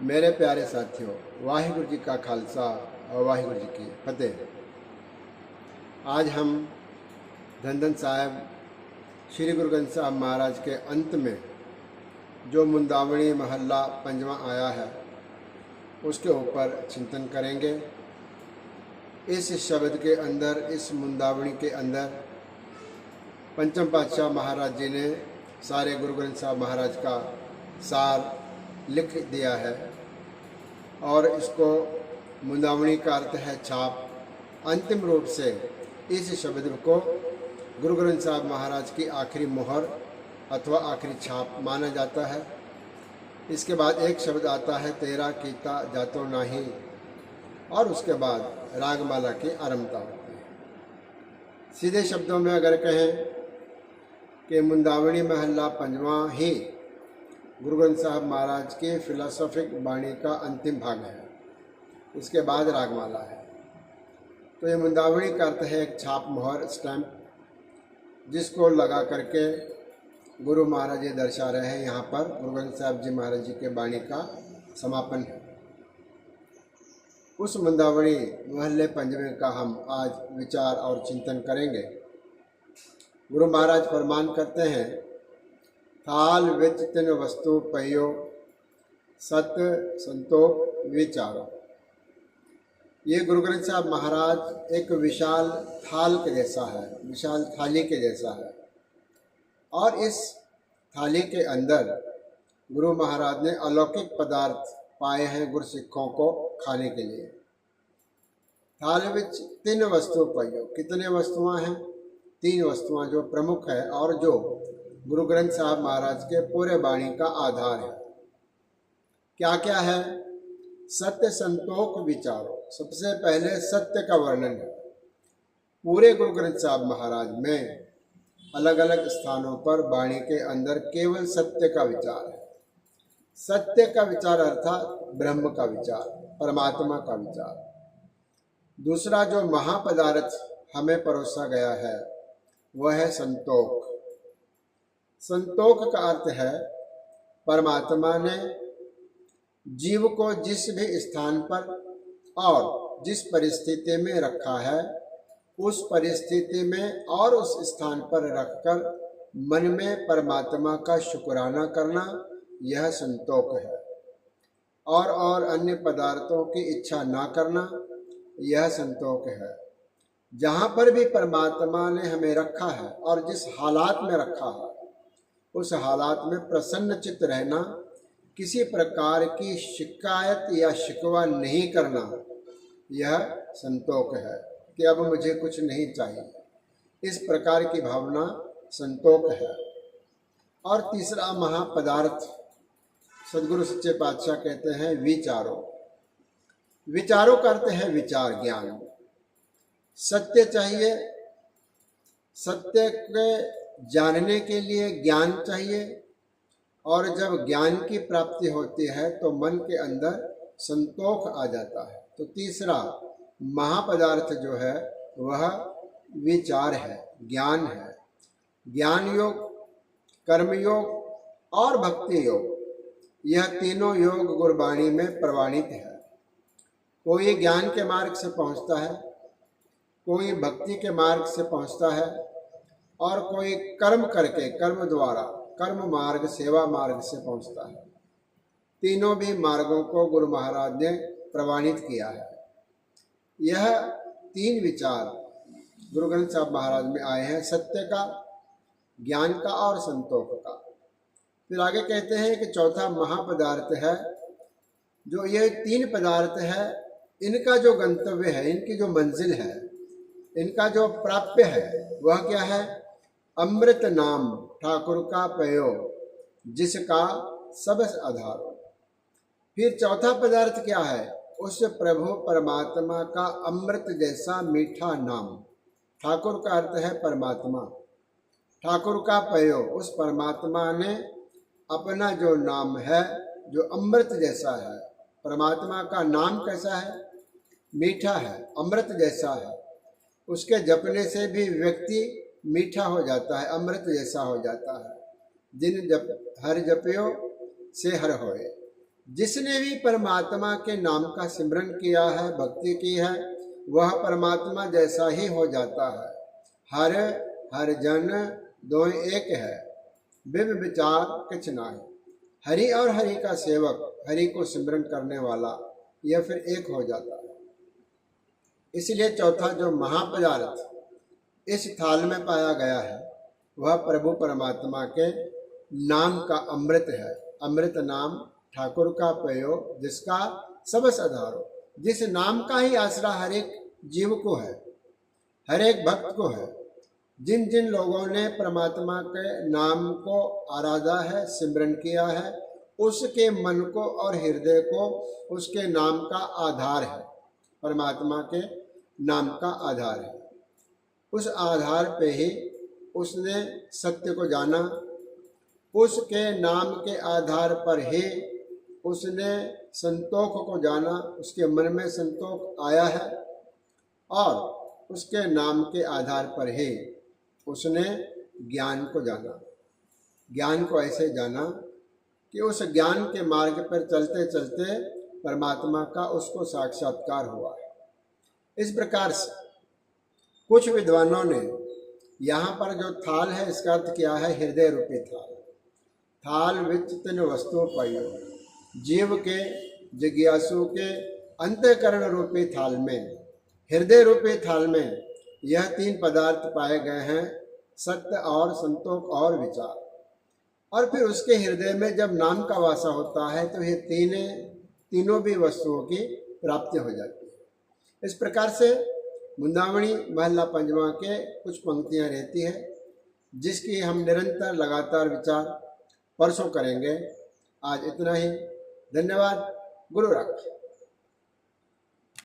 मेरे प्यारे साथियों, वाहिगुरु जी का खालसा और वाहिगुरु जी की फतेह। आज हम धन धन साहिब श्री गुरु ग्रंथ साहब महाराज के अंत में जो मुंदावणी महल्ला पंजवा आया है उसके ऊपर चिंतन करेंगे। इस शब्द के अंदर, इस मुंदावणी के अंदर पंचम पातशाह महाराज जी ने सारे गुरु ग्रंथ साहब महाराज का सार लिख दिया है और इसको मुंदावणी का अर्थ है छाप। अंतिम रूप से इस शब्द को गुरु ग्रंथ साहब महाराज की आखिरी मोहर अथवा आखिरी छाप माना जाता है। इसके बाद एक शब्द आता है तेरा कीता जातो नाही, और उसके बाद रागमाला की आरंभता होती है। सीधे शब्दों में अगर कहें कि मुंदावणी महल्ला पंजवा ही गुरु ग्रंथ साहब महाराज के फिलोसॉफिक वाणी का अंतिम भाग है, इसके बाद रागमाला है। तो ये मुंदावणी का अर्थ है एक छाप, मोहर, स्टैम्प, जिसको लगा करके गुरु महाराज ये दर्शा रहे हैं। यहाँ पर गुरु ग्रंथ साहब जी महाराज जी के वाणी का समापन है। उस मुंदावणी महल्ले पंजवें का हम आज विचार और चिंतन करेंगे। गुरु महाराज फरमान करते हैं, थाल विच तिन वस्तु पयो सत संतोख विचारो। ये गुरु ग्रंथ साहब महाराज एक विशाल थाल के जैसा है, विशाल थाली के जैसा है, और इस थाली के अंदर गुरु महाराज ने अलौकिक पदार्थ पाए हैं गुरसिखों को खाने के लिए। थाल विच तीन वस्तु पयो, कितने वस्तुएं हैं? तीन वस्तुएं जो प्रमुख है और जो गुरु ग्रंथ साहब महाराज के पूरे वाणी का आधार है। क्या क्या है? सत्य संतोख विचारो। सबसे पहले सत्य का वर्णन है। पूरे गुरु ग्रंथ साहब महाराज में अलग अलग स्थानों पर वाणी के अंदर केवल सत्य का विचार है। सत्य का विचार अर्थात ब्रह्म का विचार, परमात्मा का विचार। दूसरा जो महापदार्थ हमें परोसा गया है वह है संतोख। संतोख का अर्थ है परमात्मा ने जीव को जिस भी स्थान पर और जिस परिस्थिति में रखा है, उस परिस्थिति में और उस स्थान पर रखकर मन में परमात्मा का शुक्राना करना, यह संतोख है। और अन्य पदार्थों की इच्छा ना करना, यह संतोख है। जहाँ पर भी परमात्मा ने हमें रखा है और जिस हालात में रखा है, उस हालात में प्रसन्न चित्त रहना, किसी प्रकार की शिकायत या शिकवा नहीं करना, यह संतोक है कि अब मुझे कुछ नहीं चाहिए। इस प्रकार की भावना संतोक है। और तीसरा महापदार्थ सदगुरु सच्चे पातशाह कहते हैं विचारो। विचारों का अर्थ है विचार, ज्ञान। सत्य चाहिए, सत्य के जानने के लिए ज्ञान चाहिए, और जब ज्ञान की प्राप्ति होती है तो मन के अंदर संतोख आ जाता है। तो तीसरा महापदार्थ जो है वह विचार है, ज्ञान है। ज्ञान योग, कर्म योग और भक्ति योग, यह तीनों योग गुरबाणी में प्रमाणित है। कोई ज्ञान के मार्ग से पहुंचता है, कोई भक्ति के मार्ग से पहुंचता है, और कोई कर्म करके, कर्म द्वारा, कर्म मार्ग, सेवा मार्ग से पहुंचता है। तीनों भी मार्गों को गुरु महाराज ने प्रमाणित किया है। यह तीन विचार गुरु ग्रंथ साहब महाराज में आए हैं, सत्य का, ज्ञान का और संतोख का। फिर आगे कहते हैं कि चौथा महापदार्थ है, जो ये तीन पदार्थ है, इनका जो गंतव्य है, इनकी जो मंजिल है, इनका जो प्राप्य है, वह क्या है? अमृत नाम ठाकुर का पयो, जिसका सबस आधारो। फिर चौथा पदार्थ क्या है? उस प्रभु परमात्मा का अमृत जैसा मीठा नाम। ठाकुर का अर्थ है परमात्मा। ठाकुर का पयो, उस परमात्मा ने अपना जो नाम है, जो अमृत जैसा है। परमात्मा का नाम कैसा है? मीठा है, अमृत जैसा है। उसके जपने से भी व्यक्ति मीठा हो जाता है, अमृत जैसा हो जाता है। जिन जप हर जपियो से हर होए। जिसने भी परमात्मा के नाम का सिमरन किया है, भक्ति की है, वह परमात्मा जैसा ही हो जाता है। हर हर जन दो एक है, बिब विचार किछ नाहि। हरि और हरि का सेवक, हरि को सिमरन करने वाला, यह फिर एक हो जाता है। इसलिए चौथा जो महापदार्थ इस थाल में पाया गया है, वह प्रभु परमात्मा के नाम का अमृत है। अमृत नाम ठाकुर का पयो, जिसका सबस आधारो। जिस नाम का ही आसरा हर एक जीव को है, हर एक भक्त को है। जिन जिन लोगों ने परमात्मा के नाम को आराधा है, सिमरन किया है, उसके मन को और हृदय को उसके नाम का आधार है, परमात्मा के नाम का आधार है। उस आधार पे ही उसने सत्य को जाना, उसके नाम के आधार पर ही उसने संतोष को जाना, उसके मन में संतोष आया है, और उसके नाम के आधार पर ही उसने ज्ञान को जाना। ज्ञान को ऐसे जाना कि उस ज्ञान के मार्ग पर चलते चलते परमात्मा का उसको साक्षात्कार हुआ है। इस प्रकार से कुछ विद्वानों ने यहाँ पर जो थाल है, इसका अर्थ किया है हृदय रूपी थाल। थाल विच तिन वस्तु पयो, जीव के जिज्ञासु के अंतःकरण रूपी थाल में, हृदय रूपी थाल में यह तीन पदार्थ पाए गए हैं, सत्य और संतोष और विचार। और फिर उसके हृदय में जब नाम का वासा होता है तो ये तीनों भी वस्तुओं की प्राप्ति हो जाती है। इस प्रकार से मुंदावणी महला पंजवा के कुछ पंक्तियां रहती है, जिसकी हम निरंतर लगातार विचार परसों करेंगे। आज इतना ही। धन्यवाद। गुरु रख।